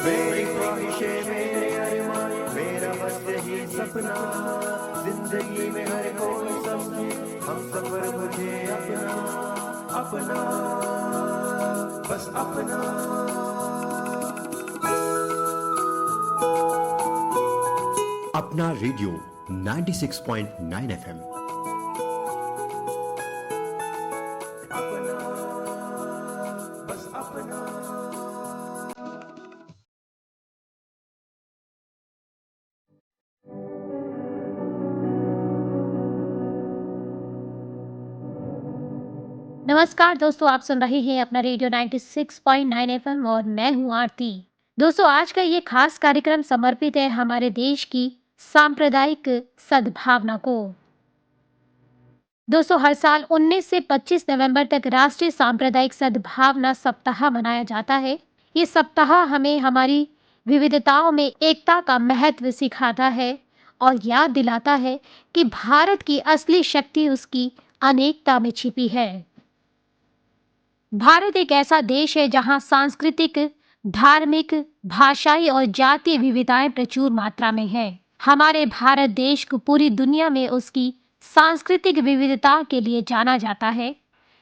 मेरी ख्वाहिशें मेरे अरमान मेरा बस यही सपना, जिंदगी में हर कोई समझे हम सफर मुझे अपना अपना बस अपना। अपना रेडियो 96.9 FM। अपना बस अपना। नमस्कार दोस्तों, आप सुन रहे हैं अपना रेडियो 96.9 एफएम और मैं हूं आरती। दोस्तों, आज का ये खास कार्यक्रम समर्पित है हमारे देश की सांप्रदायिक सद्भावना को। दोस्तों, हर साल 19 से 25 नवंबर तक राष्ट्रीय सांप्रदायिक सद्भावना सप्ताह मनाया जाता है। ये सप्ताह हमें हमारी विविधताओं में एकता का महत्व सिखाता है और याद दिलाता है कि भारत की असली शक्ति उसकी अनेकता में छिपी है। भारत एक ऐसा देश है जहां सांस्कृतिक, धार्मिक, भाषाई और जातीय विविधताएं प्रचुर मात्रा में है। हमारे भारत देश को पूरी दुनिया में उसकी सांस्कृतिक विविधता के लिए जाना जाता है।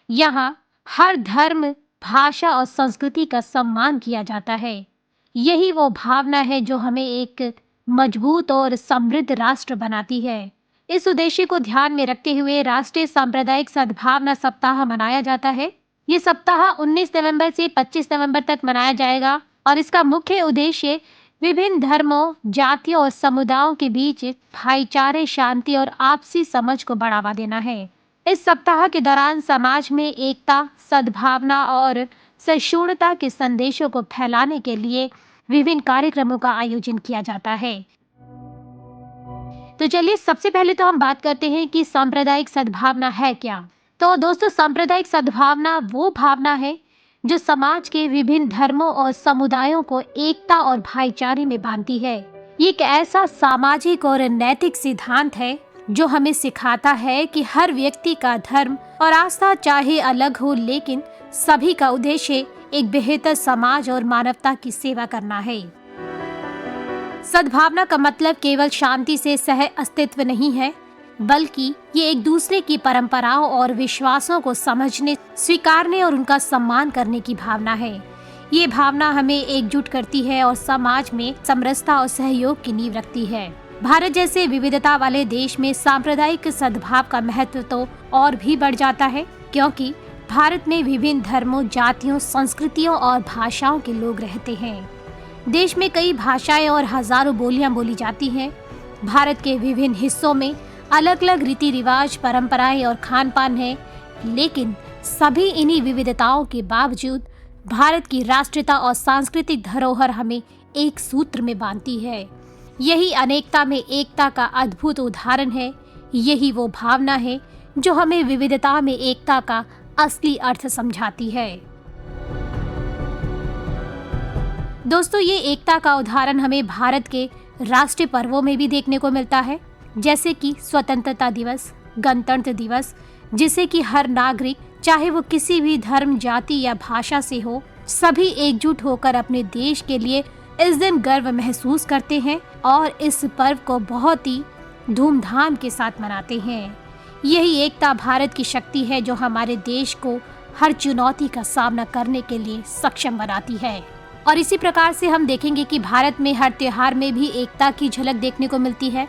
यहाँ हर धर्म, भाषा और संस्कृति का सम्मान किया जाता है। यही वो भावना है जो हमें एक मजबूत और समृद्ध राष्ट्र बनाती है। इस उद्देश्य को ध्यान में रखते हुए राष्ट्रीय सांप्रदायिक सद्भावना सप्ताह मनाया जाता है। ये सप्ताह 19 नवंबर से 25 नवंबर तक मनाया जाएगा और इसका मुख्य उद्देश्य विभिन्न धर्मों, जातियों और समुदायों के बीच भाईचारे, शांति और आपसी समझ को बढ़ावा देना है। इस सप्ताह के दौरान समाज में एकता, सद्भावना और सहिष्णुता के संदेशों को फैलाने के लिए विभिन्न कार्यक्रमों का आयोजन किया जाता है। तो चलिए सबसे पहले तो हम बात करते हैं कि सांप्रदायिक सद्भावना है क्या। तो दोस्तों, सांप्रदायिक सद्भावना वो भावना है जो समाज के विभिन्न धर्मों और समुदायों को एकता और भाईचारे में बांधती है। ये एक ऐसा सामाजिक और नैतिक सिद्धांत है जो हमें सिखाता है कि हर व्यक्ति का धर्म और आस्था चाहे अलग हो, लेकिन सभी का उद्देश्य एक बेहतर समाज और मानवता की सेवा करना है। सद्भावना का मतलब केवल शांति से सह अस्तित्व नहीं है, बल्कि ये एक दूसरे की परंपराओं और विश्वासों को समझने, स्वीकारने और उनका सम्मान करने की भावना है। ये भावना हमें एकजुट करती है और समाज में समरसता और सहयोग की नींव रखती है। भारत जैसे विविधता वाले देश में सांप्रदायिक सद्भाव का महत्व तो और भी बढ़ जाता है, क्योंकि भारत में विभिन्न धर्मों, जातियों, संस्कृतियों और भाषाओं के लोग रहते हैं। देश में कई भाषाएं और हजारों बोलियां बोली जाती हैं। भारत के विभिन्न हिस्सों में अलग अलग रीति रिवाज, परंपराएं और खान पान है, लेकिन सभी इन्हीं विविधताओं के बावजूद भारत की राष्ट्रीयता और सांस्कृतिक धरोहर हमें एक सूत्र में बांधती है। यही अनेकता में एकता का अद्भुत उदाहरण है। यही वो भावना है जो हमें विविधता में एकता का असली अर्थ समझाती है। दोस्तों, ये एकता का उदाहरण हमें भारत के राष्ट्रीय पर्वों में भी देखने को मिलता है, जैसे कि स्वतंत्रता दिवस, गणतंत्र दिवस, जिसे कि हर नागरिक, चाहे वो किसी भी धर्म, जाति या भाषा से हो, सभी एकजुट होकर अपने देश के लिए इस दिन गर्व महसूस करते हैं और इस पर्व को बहुत ही धूमधाम के साथ मनाते हैं। यही एकता भारत की शक्ति है जो हमारे देश को हर चुनौती का सामना करने के लिए सक्षम बनाती है। और इसी प्रकार से हम देखेंगे कि भारत में हर त्योहार में भी एकता की झलक देखने को मिलती है,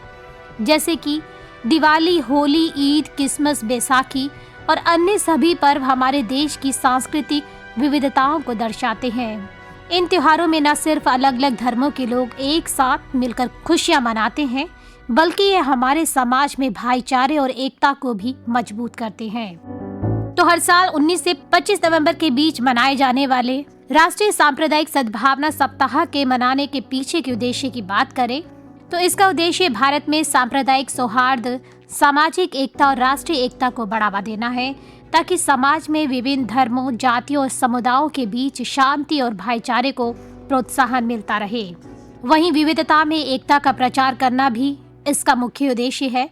जैसे कि दिवाली, होली, ईद, क्रिसमस, बैसाखी और अन्य सभी पर्व हमारे देश की सांस्कृतिक विविधताओं को दर्शाते हैं। इन त्योहारों में न सिर्फ अलग अलग धर्मों के लोग एक साथ मिलकर खुशियां मनाते हैं, बल्कि ये हमारे समाज में भाईचारे और एकता को भी मजबूत करते हैं। तो हर साल 19 से 25 नवंबर के बीच मनाए जाने वाले राष्ट्रीय सांप्रदायिक सद्भावना सप्ताह के मनाने के पीछे के उद्देश्य की बात करें तो इसका उद्देश्य भारत में सांप्रदायिक सौहार्द, सामाजिक एकता और राष्ट्रीय एकता को बढ़ावा देना है, ताकि समाज में विभिन्न धर्मों, जातियों और समुदायों के बीच शांति और भाईचारे को प्रोत्साहन मिलता रहे। वहीं विविधता में एकता का प्रचार करना भी इसका मुख्य उद्देश्य है,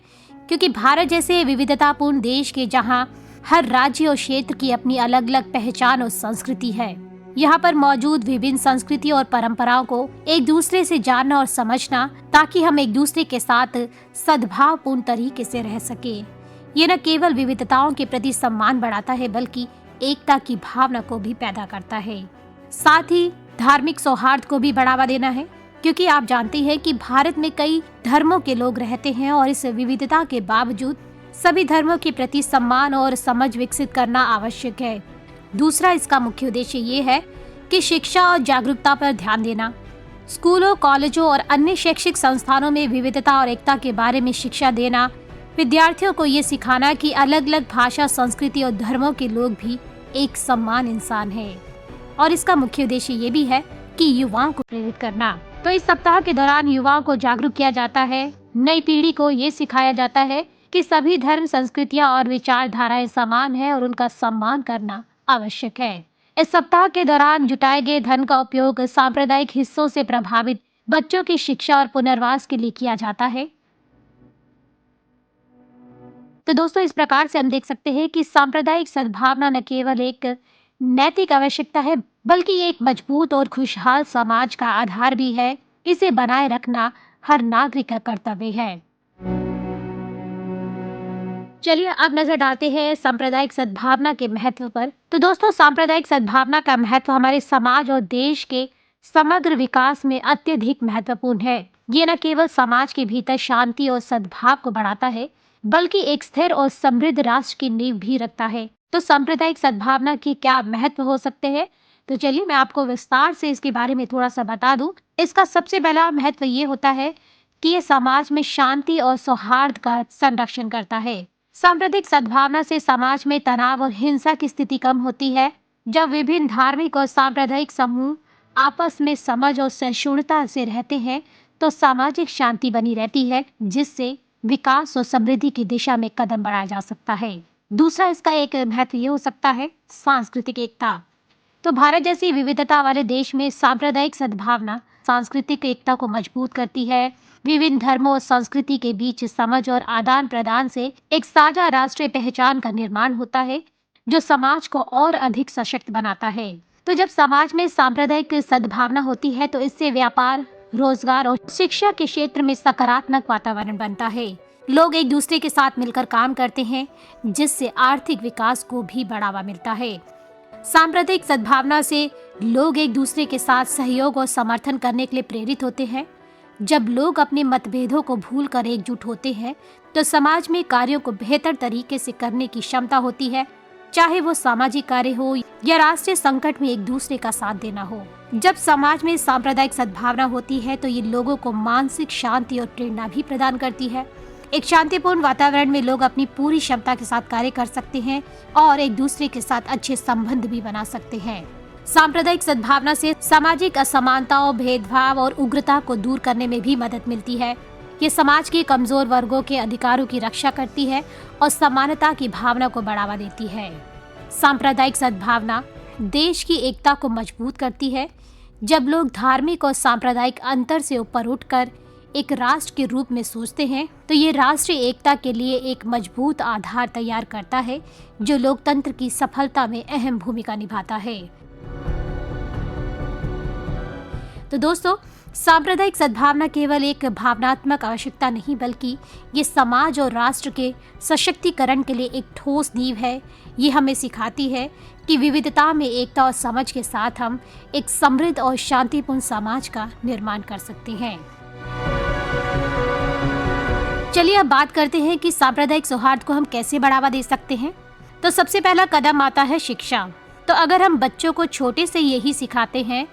क्योंकि भारत जैसे विविधतापूर्ण देश के जहां हर राज्य और क्षेत्र की अपनी अलग अलग पहचान और संस्कृति है, यहाँ पर मौजूद विभिन्न संस्कृति और परंपराओं को एक दूसरे से जानना और समझना, ताकि हम एक दूसरे के साथ सद्भावपूर्ण तरीके से रह सके। ये न केवल विविधताओं के प्रति सम्मान बढ़ाता है, बल्कि एकता की भावना को भी पैदा करता है। साथ ही धार्मिक सौहार्द को भी बढ़ावा देना है, क्योंकि आप जानते हैं कि भारत में कई धर्मों के लोग रहते हैं और इस विविधता के बावजूद सभी धर्मों के प्रति सम्मान और समझ विकसित करना आवश्यक है। दूसरा इसका मुख्य उद्देश्य ये है कि शिक्षा और जागरूकता पर ध्यान देना। स्कूलों, कॉलेजों और अन्य शैक्षिक संस्थानों में विविधता और एकता के बारे में शिक्षा देना, विद्यार्थियों को ये सिखाना कि अलग अलग भाषा, संस्कृति और धर्मों के लोग भी एक समान इंसान है। और इसका मुख्य उद्देश्य ये भी है कि युवाओं को प्रेरित करना। तो इस सप्ताह के दौरान युवाओं को जागरूक किया जाता है, नई पीढ़ी को ये सिखाया जाता है कि सभी धर्म, संस्कृतियां और विचारधाराएं समान है और उनका सम्मान करना आवश्यक है। इस सप्ताह के दौरान जुटाए गए धन का उपयोग सांप्रदायिक हिस्सों से प्रभावित बच्चों की शिक्षा और पुनर्वास के लिए किया जाता है। तो दोस्तों, इस प्रकार से हम देख सकते हैं कि सांप्रदायिक सद्भावना न केवल एक नैतिक आवश्यकता है, बल्कि ये एक मजबूत और खुशहाल समाज का आधार भी है। इसे बनाए रखना हर नागरिक का कर्तव्य है। चलिए अब नजर डालते हैं सांप्रदायिक सद्भावना के महत्व पर। तो दोस्तों, सांप्रदायिक सद्भावना का महत्व हमारे समाज और देश के समग्र विकास में अत्यधिक महत्वपूर्ण है। ये न केवल समाज के भीतर शांति और सद्भाव को बढ़ाता है, बल्कि एक स्थिर और समृद्ध राष्ट्र की नींव भी रखता है। तो सांप्रदायिक सद्भावना के क्या महत्व हो सकते हैं? तो चलिए मैं आपको विस्तार से इसके बारे में थोड़ा सा बता दूं। इसका सबसे पहला महत्व ये होता है कि ये समाज में शांति और सौहार्द का संरक्षण करता है। सांप्रदायिक सद्भावना से समाज में तनाव और हिंसा की स्थिति कम होती है। जब विभिन्न धार्मिक और सांप्रदायिक समूह आपस में समझ और सहिष्णुता से रहते हैं, तो सामाजिक शांति बनी रहती है, जिससे विकास और समृद्धि की दिशा में कदम बढ़ाया जा सकता है। दूसरा इसका एक महत्व ये हो सकता है सांस्कृतिक एकता। तो भारत जैसी विविधता वाले देश में सांप्रदायिक सद्भावना सांस्कृतिक एकता को मजबूत करती है। विभिन्न धर्मों और संस्कृति के बीच समझ और आदान प्रदान से एक साझा राष्ट्रीय पहचान का निर्माण होता है, जो समाज को और अधिक सशक्त बनाता है। तो जब समाज में सांप्रदायिक सद्भावना होती है, तो इससे व्यापार, रोजगार और शिक्षा के क्षेत्र में सकारात्मक वातावरण बनता है। लोग एक दूसरे के साथ मिलकर काम करते हैं, जिससे आर्थिक विकास को भी बढ़ावा मिलता है। सांप्रदायिक सद्भावना से लोग एक दूसरे के साथ सहयोग और समर्थन करने के लिए प्रेरित होते हैं। जब लोग अपने मतभेदों को भूलकर एकजुट होते हैं, तो समाज में कार्यों को बेहतर तरीके से करने की क्षमता होती है, चाहे वो सामाजिक कार्य हो या राष्ट्रीय संकट में एक दूसरे का साथ देना हो। जब समाज में सांप्रदायिक सद्भावना होती है, तो ये लोगों को मानसिक शांति और प्रेरणा भी प्रदान करती है। एक शांतिपूर्ण वातावरण में लोग अपनी पूरी क्षमता के साथ कार्य कर सकते हैं और एक दूसरे के साथ अच्छे संबंध भी बना सकते हैं। सांप्रदायिक सद्भावना से सामाजिक असमानताओं, भेदभाव और उग्रता को दूर करने में भी मदद मिलती है। ये समाज के कमजोर वर्गों के अधिकारों की रक्षा करती है और समानता की भावना को बढ़ावा देती है। सांप्रदायिक सद्भावना देश की एकता को मजबूत करती है। जब लोग धार्मिक और सांप्रदायिक अंतर से ऊपर उठकर एक राष्ट्र के रूप में सोचते हैं, तो ये राष्ट्रीय एकता के लिए एक मजबूत आधार तैयार करता है, जो लोकतंत्र की सफलता में अहम भूमिका निभाता है। तो दोस्तों, सांप्रदायिक सद्भावना केवल एक भावनात्मक आवश्यकता नहीं, बल्कि ये समाज और राष्ट्र के सशक्तिकरण के लिए एक ठोस नींव है। ये हमें सिखाती है कि विविधता में एकता और समझ के साथ हम एक समृद्ध और शांतिपूर्ण समाज का निर्माण कर सकते हैं। चलिए अब बात करते हैं कि सांप्रदायिक सौहार्द को हम कैसे बढ़ावा दे सकते हैं। तो सबसे पहला कदम आता है शिक्षा। तो अगर हम बच्चों को छोटे से यही सिखाते हैं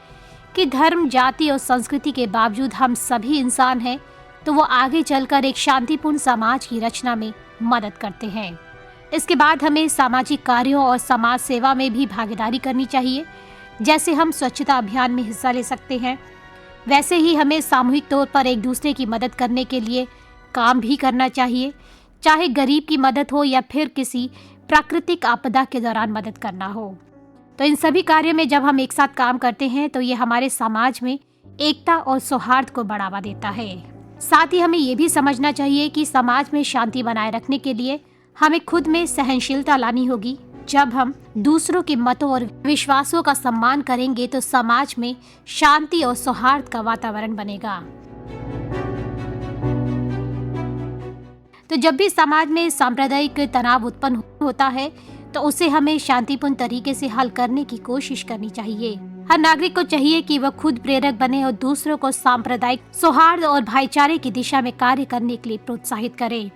कि धर्म, जाति और संस्कृति के बावजूद हम सभी इंसान हैं, तो वो आगे चलकर एक शांतिपूर्ण समाज की रचना में मदद करते हैं। इसके बाद हमें सामाजिक कार्यों और समाज सेवा में भी भागीदारी करनी चाहिए। जैसे हम स्वच्छता अभियान में हिस्सा ले सकते हैं, वैसे ही हमें सामूहिक तौर पर एक दूसरे की मदद करने के लिए काम भी करना चाहिए, चाहे गरीब की मदद हो या फिर किसी प्राकृतिक आपदा के दौरान मदद करना हो। तो इन सभी कार्यों में जब हम एक साथ काम करते हैं, तो ये हमारे समाज में एकता और सौहार्द को बढ़ावा देता है। साथ ही हमें ये भी समझना चाहिए कि समाज में शांति बनाए रखने के लिए हमें खुद में सहनशीलता लानी होगी। जब हम दूसरों के मतों और विश्वासों का सम्मान करेंगे तो समाज में शांति और सौहार्द का वातावरण बनेगा। तो जब भी समाज में सांप्रदायिक तनाव उत्पन्न होता है तो उसे हमें शांतिपूर्ण तरीके से हल करने की कोशिश करनी चाहिए। हर नागरिक को चाहिए कि वह खुद प्रेरक बने और दूसरों को सांप्रदायिक सौहार्द और भाईचारे की दिशा में कार्य करने के लिए प्रोत्साहित करे।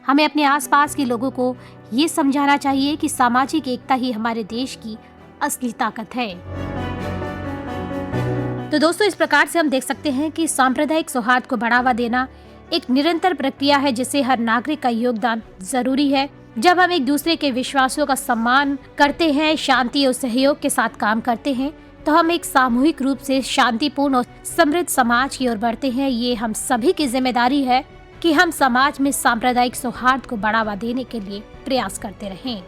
हमें अपने आसपास के लोगों को ये समझाना चाहिए कि सामाजिक एकता ही हमारे देश की असली ताकत है। तो दोस्तों, इस प्रकार से हम देख सकते हैं कि सांप्रदायिक सौहार्द को बढ़ावा देना एक निरंतर प्रक्रिया है जिसे हर नागरिक का योगदान जरूरी है। जब हम एक दूसरे के विश्वासों का सम्मान करते हैं, शांति और सहयोग के साथ काम करते हैं, तो हम एक सामूहिक रूप से शांतिपूर्ण और समृद्ध समाज की ओर बढ़ते हैं। ये हम सभी की जिम्मेदारी है कि हम समाज में सांप्रदायिक सौहार्द को बढ़ावा देने के लिए प्रयास करते रहें।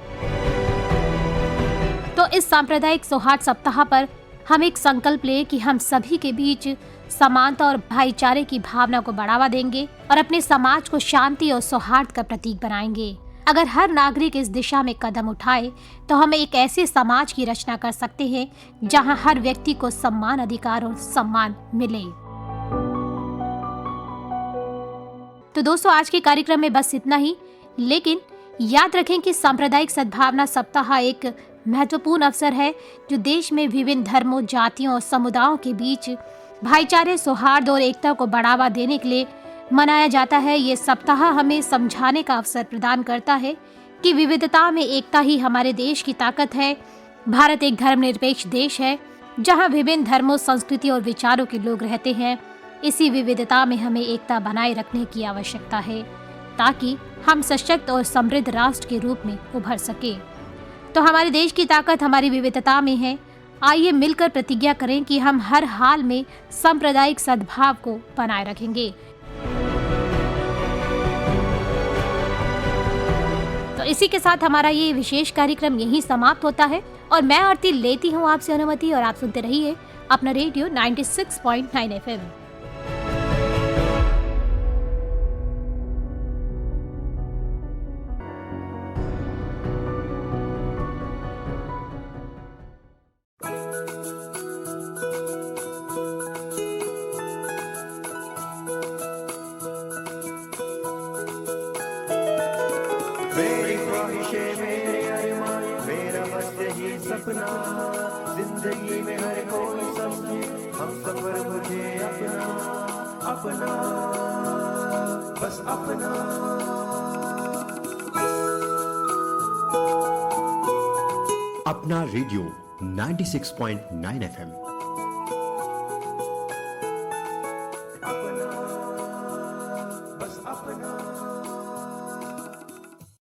तो इस सांप्रदायिक सौहार्द सप्ताह पर हम एक संकल्प लें कि हम सभी के बीच समानता और भाईचारे की भावना को बढ़ावा देंगे और अपने समाज को शांति और सौहार्द का प्रतीक बनाएंगे। अगर हर नागरिक इस दिशा में कदम उठाए तो हम एक ऐसे समाज की रचना कर सकते हैं जहां हर व्यक्ति को सम्मान, अधिकार और सम्मान मिले। तो दोस्तों, आज के कार्यक्रम में बस इतना ही, लेकिन याद रखें कि सांप्रदायिक सद्भावना सप्ताह एक महत्वपूर्ण अवसर है जो देश में विभिन्न धर्मों, जातियों और समुदायों के बीच भाईचारे, सौहार्द और एकता को बढ़ावा देने के लिए मनाया जाता है। ये सप्ताह हमें समझाने का अवसर प्रदान करता है कि विविधता में एकता ही हमारे देश की ताकत है। भारत एक धर्मनिरपेक्ष देश है जहां विभिन्न धर्मों, संस्कृति और विचारों के लोग रहते हैं। इसी विविधता में हमें एकता बनाए रखने की आवश्यकता है ताकि हम सशक्त और समृद्ध राष्ट्र के रूप में उभर सके। तो हमारे देश की ताकत हमारी विविधता में है। आइए मिलकर प्रतिज्ञा करें कि हम हर हाल में सांप्रदायिक सद्भाव को बनाए रखेंगे। तो इसी के साथ हमारा ये विशेष कार्यक्रम यहीं समाप्त होता है और मैं आरती लेती हूँ आपसे अनुमति और आप सुनते रहिए अपना रेडियो 96.9 FM। मेरी ख्वाहिशें, मेरे अरमान, मेरा बस यही सपना, जिंदगी में हर कोई समझे हम सफर मुझे अपना, अपना, बस अपना। अपना रेडियो 96.9 FM